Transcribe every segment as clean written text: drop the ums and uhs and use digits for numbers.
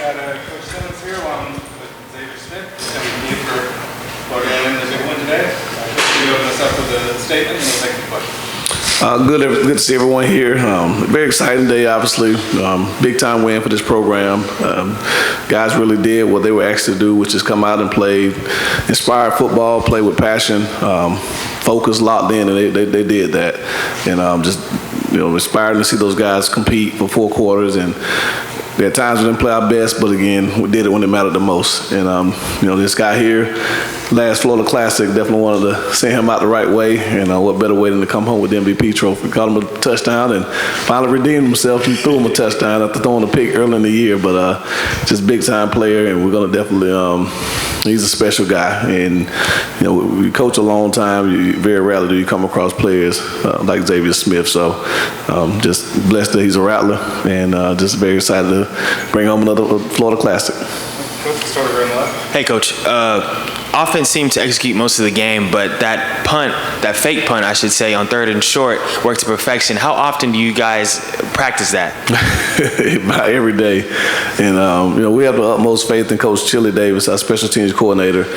Got Coach Simmons here along with Xavier Smith. MVP for Florida A&M as we win today. Coach, you open us up with a statement and we'll take the question. Good to see everyone here. Very exciting day, obviously. Big time win for this program. Guys really did what they were asked to do, which is come out and play inspired football, play with passion, focus, locked in, and they did that. And just inspired to see those guys compete for 4 quarters. And there are times we didn't play our best, but again, we did it when it mattered the most. And this guy here, last Florida Classic, definitely wanted to send him out the right way. And what better way than to come home with the MVP trophy? Got him a touchdown and finally redeemed himself. He threw him a touchdown after throwing a pick early in the year, but just big time player, and we're gonna definitely. He's a special guy, and we coach a long time. Very rarely do you come across players like Xavier Smith. So just blessed that he's a Rattler, and just very excited to bring home another Florida Classic. Coach, start over on the left. Hey, Coach. Offense seemed to execute most of the game, but that punt, that fake punt, I should say, on 3rd and short, worked to perfection. How often do you guys practice that? About every day. And, we have the utmost faith in Coach Chili Davis, our special teams coordinator.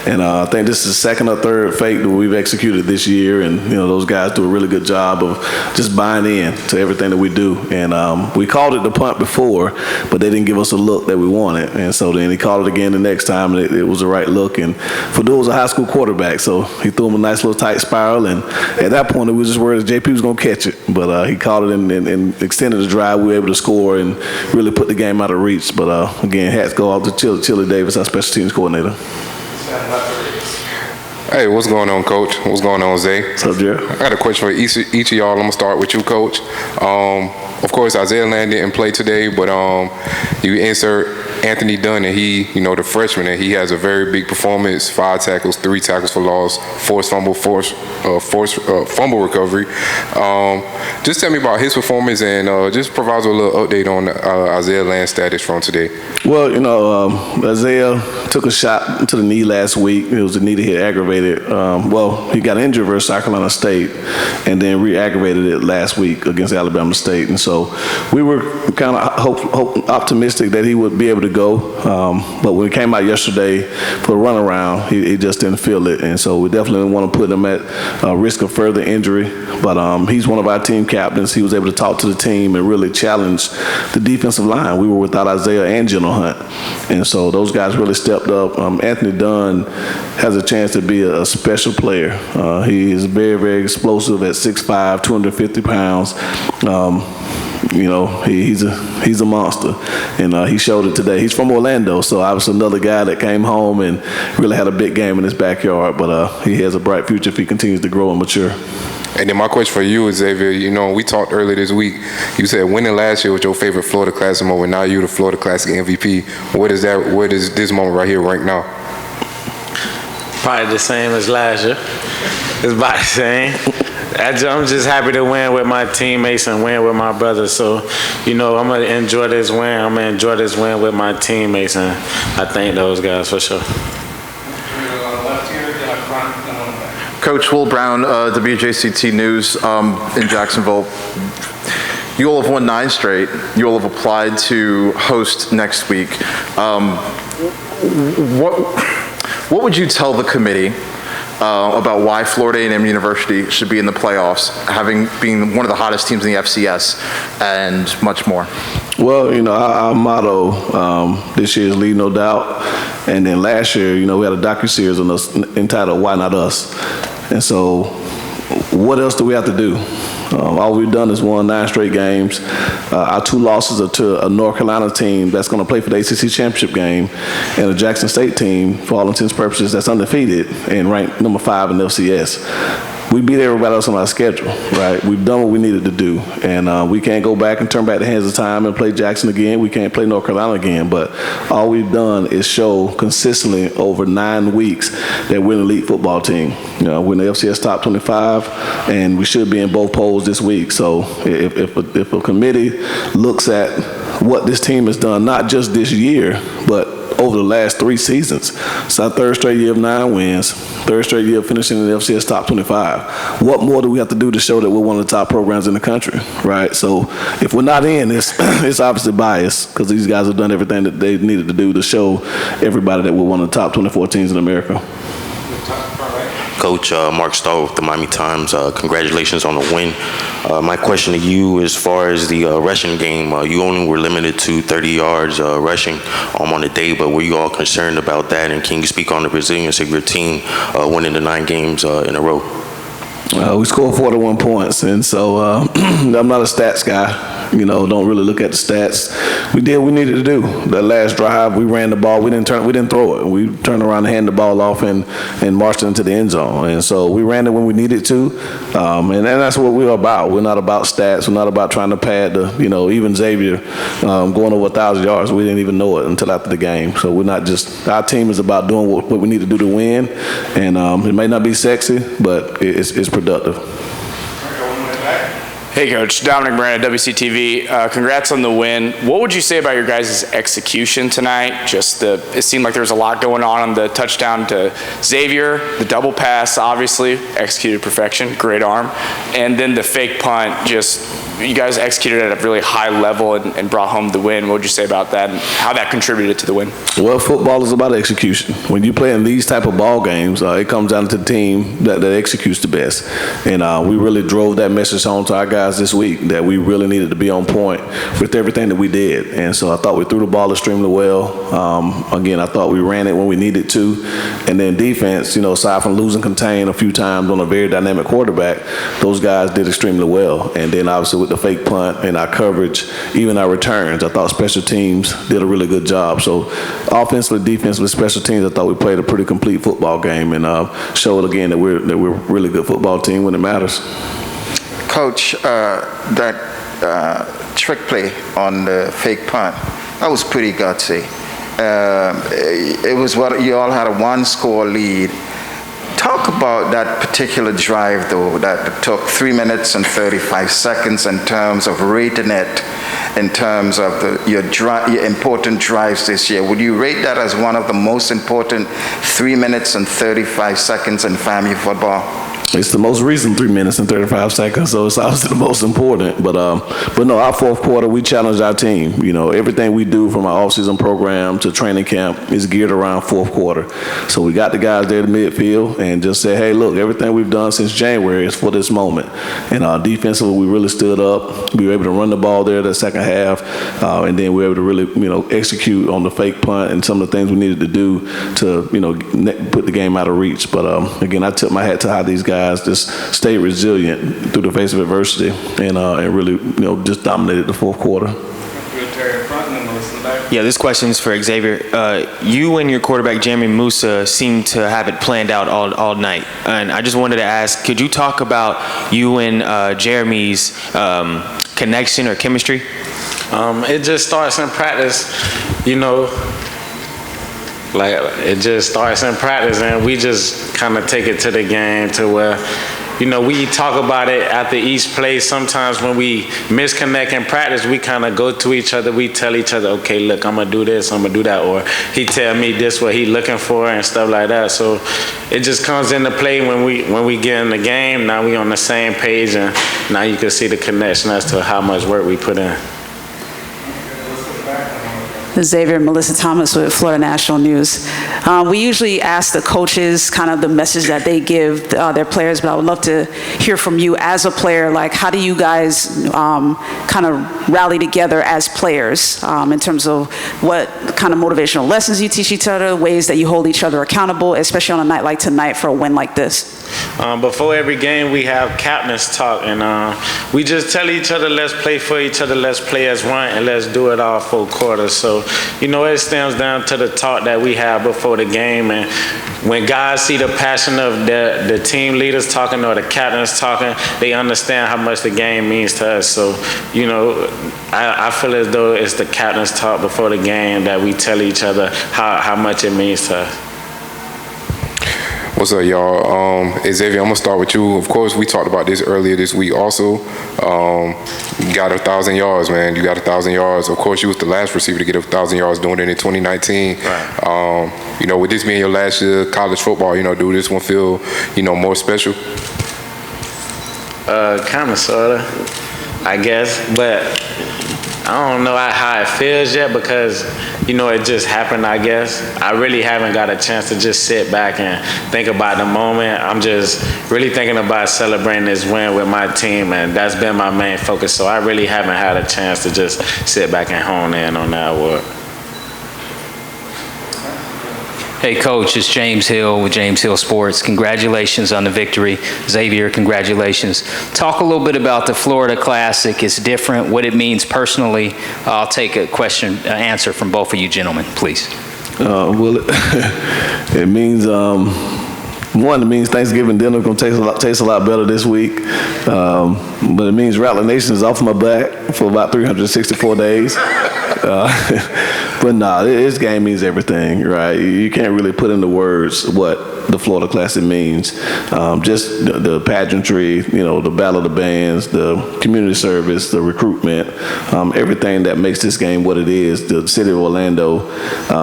And I think this is the 2nd or 3rd fake that we've executed this year. And, those guys do a really good job of just buying in to everything that we do. And we called it the punt before, but they didn't give us a look that we wanted. And so then he called it again the next time, and it was the right look. And Fadul was a high school quarterback, so he threw him a nice little tight spiral, and at that point we were just worried that JP was going to catch it, but he caught it and extended the drive. We were able to score and really put the game out of reach. But again, hats go off to Chili Davis, our special teams coordinator. Hey, what's going on, Coach? What's going on, Zay? What's up, Jared? I got a question for each of y'all. I'm going to start with you, Coach. Of course, Isaiah Land didn't play today, but you insert Anthony Dunn, and he, the freshman, and he has a very big performance: 5 tackles, 3 tackles for loss, forced fumble recovery. Just tell me about his performance, and just provide us a little update on Isaiah Land's status from today. Well, Isaiah took a shot to the knee last week. It was a knee that he had aggravated. He got injured versus South Carolina State, and then re-aggravated it last week against Alabama State. And so we were kind of optimistic that he would be able to go, but when he came out yesterday for a runaround, he just didn't feel it, and so we definitely didn't want to put him at risk of further injury. But he's one of our team captains. He was able to talk to the team and really challenge the defensive line. We were without Isaiah and General Hunt, and so those guys really stepped up. Anthony Dunn has a chance to be a special player. He is very, very explosive at 6'5", 250 pounds. He's a monster, and he showed it today. He's from Orlando, so obviously another guy that came home and really had a big game in his backyard, but he has a bright future if he continues to grow and mature. And then my question for you is, Xavier, we talked earlier this week. You said winning last year was your favorite Florida Classic moment. Now you're the Florida Classic MVP. Where does this moment right here rank now? Probably the same as last year. It's about the same. I'm just happy to win with my teammates and win with my brothers. So, I'm going to enjoy this win. I'm going to enjoy this win with my teammates, and I thank those guys for sure. Coach Will Brown, WJCT News in Jacksonville. You all have won 9 straight. You all have applied to host next week. What would you tell the committee about why Florida A&M University should be in the playoffs, having been one of the hottest teams in the FCS, and much more? Well, our motto this year is "Leave No Doubt," and then last year, we had a docuseries on us entitled "Why Not Us," and so what else do we have to do? All we've done is won 9 straight games. Our 2 losses are to a North Carolina team that's going to play for the ACC championship game, and a Jackson State team, for all intents and purposes, that's undefeated and ranked number 5 in the FCS. We beat everybody else on our schedule, right? We've done what we needed to do, and we can't go back and turn back the hands of time and play Jackson again. We can't play North Carolina again, but all we've done is show consistently over 9 weeks that we're an elite football team. We're in the FCS top 25, and we should be in both polls this week. So if a committee looks at what this team has done, not just this year, but over the last 3 seasons. It's our 3rd straight year of 9 wins, 3rd straight year of finishing in the FCS top 25. What more do we have to do to show that we're one of the top programs in the country, right? So if we're not in, it's obviously biased because these guys have done everything that they needed to do to show everybody that we're one of the top 24 teams in America. Coach, Mark Stahl with the Miami Times. Congratulations on the win. My question to you, as far as the rushing game, you only were limited to 30 yards rushing on the day, but were you all concerned about that? And can you speak on the resilience of your team winning the 9 games in a row? We scored 41 points, and so I'm not a stats guy. Don't really look at the stats. We did what we needed to do. That last drive, we ran the ball. We didn't throw it. We turned around and handed the ball off and marched into the end zone. And so we ran it when we needed to, and that's what we're about. We're not about stats. We're not about trying to pad even Xavier going over 1,000 yards. We didn't even know it until after the game. So we're not just. Our team is about doing what we need to do to win, and it may not be sexy, but it's productive. Hey, Coach. Dominic Brand at WCTV. Congrats on the win. What would you say about your guys' execution tonight? It seemed like there was a lot going on the touchdown to Xavier, the double pass, obviously, executed perfection, great arm, and then the fake punt, you guys executed at a really high level and brought home the win. What would you say about that and how that contributed to the win? Well, football is about execution. When you play in these type of ball games, it comes down to the team that executes the best. And we really drove that message home to our guys this week that we really needed to be on point with everything that we did. And so I thought we threw the ball extremely well. Again, I thought we ran it when we needed to. And then defense, aside from losing contain a few times on a very dynamic quarterback, those guys did extremely well. And then obviously with the fake punt and our coverage, even our returns, I thought special teams did a really good job. So offensively, defensively, special teams, I thought we played a pretty complete football game and showed again that we're a really good football team when it matters. Coach, that trick play on the fake punt, that was pretty gutsy. It was what you all had a 1-score lead. Talk about that particular drive, though, that took 3 minutes and 35 seconds in terms of rating it, in terms of your important drives this year. Would you rate that as one of the most important 3 minutes and 35 seconds in FAMU football? It's the most recent 3 minutes and 35 seconds, so it's obviously the most important. But no, our 4th quarter, we challenged our team. Everything we do from our offseason program to training camp is geared around 4th quarter. So we got the guys there in the midfield and just said, hey, look, everything we've done since January is for this moment. And defensively, we really stood up. We were able to run the ball there the second half, and then we were able to really, execute on the fake punt and some of the things we needed to do to, put the game out of reach. But again, I tip my hat to how these guys just stayed resilient through the face of adversity and really, just dominated the 4th quarter. Yeah, this question is for Xavier. You and your quarterback, Jeremy Musa, seem to have it planned out all night. And I just wanted to ask, could you talk about you and Jeremy's connection or chemistry? It just starts in practice, Like, it just starts in practice, and we just kind of take it to the game to where, we talk about it after each play. Sometimes when we misconnect in practice, we kind of go to each other. We tell each other, okay, look, I'm going to do this, I'm going to do that. Or he tell me this, what he looking for and stuff like that. So it just comes into play when we get in the game. Now we on the same page, and now you can see the connection as to how much work we put in. Xavier, Melissa Thomas with Florida National News. We usually ask the coaches kind of the message that they give their players, but I would love to hear from you as a player. Like, how do you guys kind of rally together as players in terms of what kind of motivational lessons you teach each other, ways that you hold each other accountable, especially on a night like tonight for a win like this? Before every game, we have captain's talk, and we just tell each other, let's play for each other, let's play as one, and let's do it all 4 quarters. So, it stems down to the talk that we have before the game, and when guys see the passion of the team leaders talking or the captains talking, they understand how much the game means to us. So, I feel as though it's the captain's talk before the game that we tell each other how much it means to us. What's up, y'all? Xavier, I'm gonna start with you. Of course, we talked about this earlier this week also. You got 1,000 yards, man. You got 1,000 yards. Of course, you was the last receiver to get 1,000 yards doing it in 2019. Right. You know, with this being your last year of college football, you know, do this one feel, you know, more special? Kind of, sort of, I guess, but I don't know how it feels yet because, you know, it just happened, I guess. I really haven't got a chance to just sit back and think about the moment. I'm just really thinking about celebrating this win with my team, and that's been my main focus. So I really haven't had a chance to just sit back and hone in on that award. Hey, Coach, it's James Hill with James Hill Sports. Congratulations on the victory. Xavier, congratulations. Talk a little bit about the Florida Classic. It's different, what it means personally. I'll take a answer from both of you gentlemen, please. Well, it means, one, it means Thanksgiving dinner going to taste a lot better this week. But it means Rattler Nation is off my back for about 364 days. But nah, this game means everything, right? You can't really put into words what the Florida Classic means. Just the pageantry, you know, the battle of the bands, the community service, the recruitment, everything that makes this game what it is. The city of Orlando,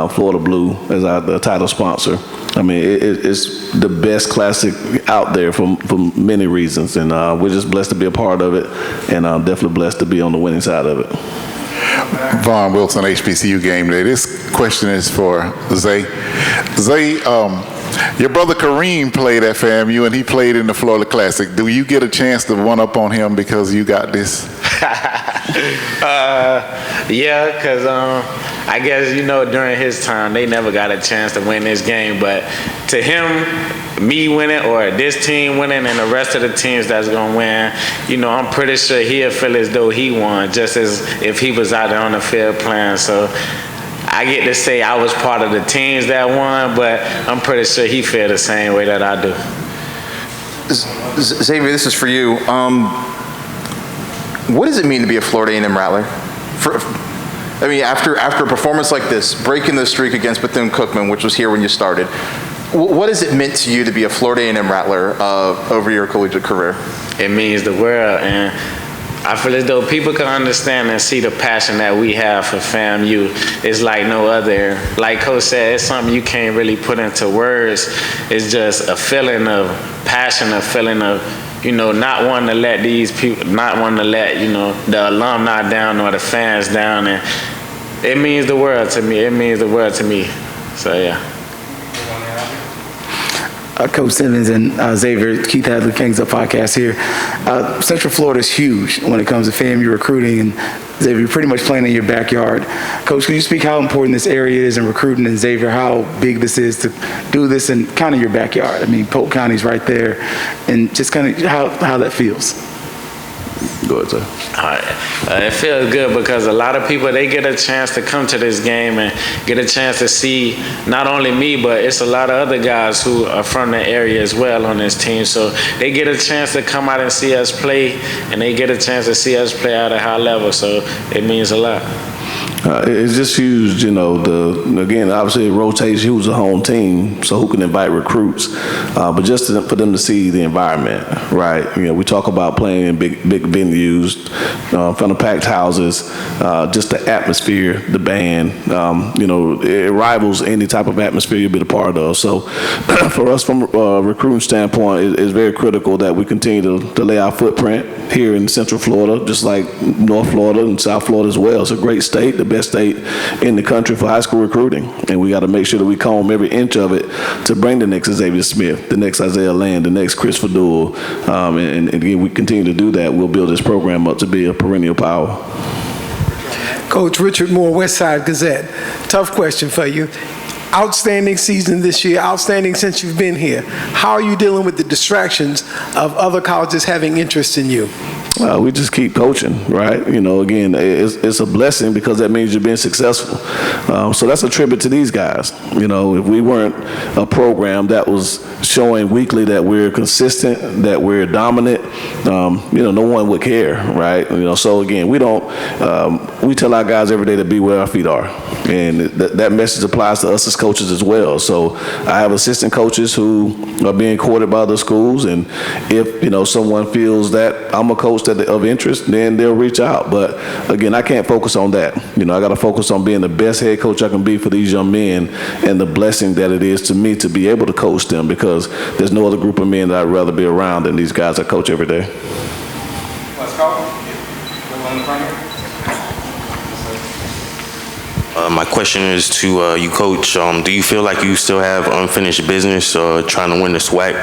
Florida Blue as the title sponsor. I mean, it's the best classic out there for many reasons, and we're just blessed to be a part of it, and definitely blessed to be on the winning side of it. Vaughn Wilson, HBCU Game Day. This question is for Zay. Zay, your brother Kareem played at FAMU, and he played in the Florida Classic. Do you get a chance to one up on him because you got this? Yeah, because I guess, you know, during his time, they never got a chance to win this game. But to him, me winning or this team winning and the rest of the teams that's going to win, you know, I'm pretty sure he'll feel as though he won, just as if he was out there on the field playing. So I get to say I was part of the teams that won, but I'm pretty sure he feels the same way that I do. Xavier, this is for you. What does it mean to be a Florida A&M Rattler? I mean, after a performance like this, breaking the streak against Bethune-Cookman, which was here when you started, what has it meant to you to be a Florida A&M Rattler over your collegiate career? It means the world, and I feel as though people can understand and see the passion that we have for FAMU. It's like no other. Like Coach said, it's something you can't really put into words. It's just a feeling of passion, a feeling of, you know, not wanting to let these people, not wanting to let, you know, the alumni down or the fans down. And it means the world to me. It means the world to me. So, yeah. Coach Simmons and Xavier, Keith Hadley, Kings Up podcast here. Central Florida is huge when it comes to FAMU recruiting, and Xavier, pretty much playing in your backyard. Coach, can you speak how important this area is in recruiting, and Xavier, how big this is to do this in kind of your backyard? I mean, Polk County's right there, and just kind of how that feels. Go ahead, sir. It feels good because a lot of people, they get a chance to come to this game and get a chance to see not only me, but it's a lot of other guys who are from the area as well on this team. So they get a chance to come out and see us play, and they get a chance to see us play at a high level. So it means a lot. It's just huge, you know. Again, obviously it rotates. Who's a home team, so who can invite recruits? But just for them to see the environment, right? You know, we talk about playing in big venues, front of packed houses, just the atmosphere, the band. You know, it rivals any type of atmosphere you'll be a part of. So, for us, from a recruiting standpoint, it's very critical that we continue to lay our footprint here in Central Florida, just like North Florida and South Florida as well. It's a great state, the best state in the country for high school recruiting, and we got to make sure that we comb every inch of it to bring the next Xavier Smith, the next Isaiah Land, the next Chris Fadul, and again, we continue to do that. We'll build this program up to be a perennial power. Coach Richard Moore, Westside Gazette. Tough question for you. Outstanding season this year, outstanding since you've been here. How are you dealing with the distractions of other colleges having interest in you? We just keep coaching, right? You know, again, it's a blessing because that means you're being successful. So that's a tribute to these guys. You know, if we weren't a program that was showing weekly that we're consistent, that we're dominant, you know, no one would care, right? You know, so again, we tell our guys every day to be where our feet are. And that message applies to us as coaches as well. So I have assistant coaches who are being courted by other schools, and if, you know, someone feels that I'm a coach that of interest, then they'll reach out. But again, I can't focus on that. You know, I got to focus on being the best head coach I can be for these young men, and the blessing that it is to me to be able to coach them, because there's no other group of men that I'd rather be around than these guys I coach every day. Let's go. Go on the front here. My question is to you, Coach. Do you feel like you still have unfinished business trying to win the SWAC?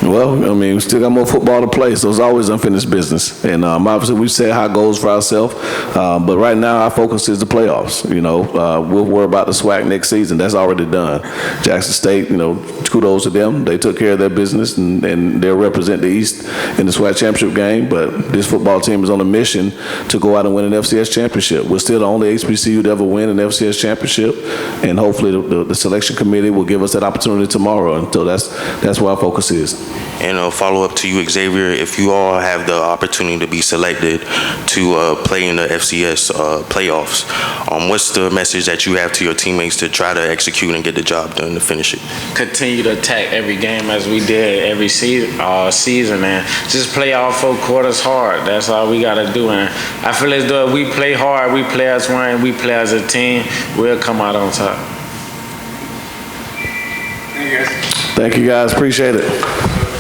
Well, I mean, we still got more football to play, so it's always unfinished business. And obviously, we set high goals for ourselves. But right now, our focus is the playoffs. You know, we'll worry about the SWAC next season. That's already done. Jackson State, you know, kudos to them. They took care of their business, and they'll represent the East in the SWAC championship game. But this football team is on a mission to go out and win an FCS championship. We're still the only HBCU to ever win an FCS championship, and hopefully the selection committee will give us that opportunity tomorrow. And so that's where our focus is. And a follow-up to you, Xavier, if you all have the opportunity to be selected to play in the FCS playoffs, what's the message that you have to your teammates to try to execute and get the job done to finish it? Continue to attack every game as we did every season, and just play all 4 quarters hard. That's all we got to do. And I feel as though if we play hard, we play as one, we play as a team, we'll come out on top. Thank you, guys. Thank you, guys. Appreciate it.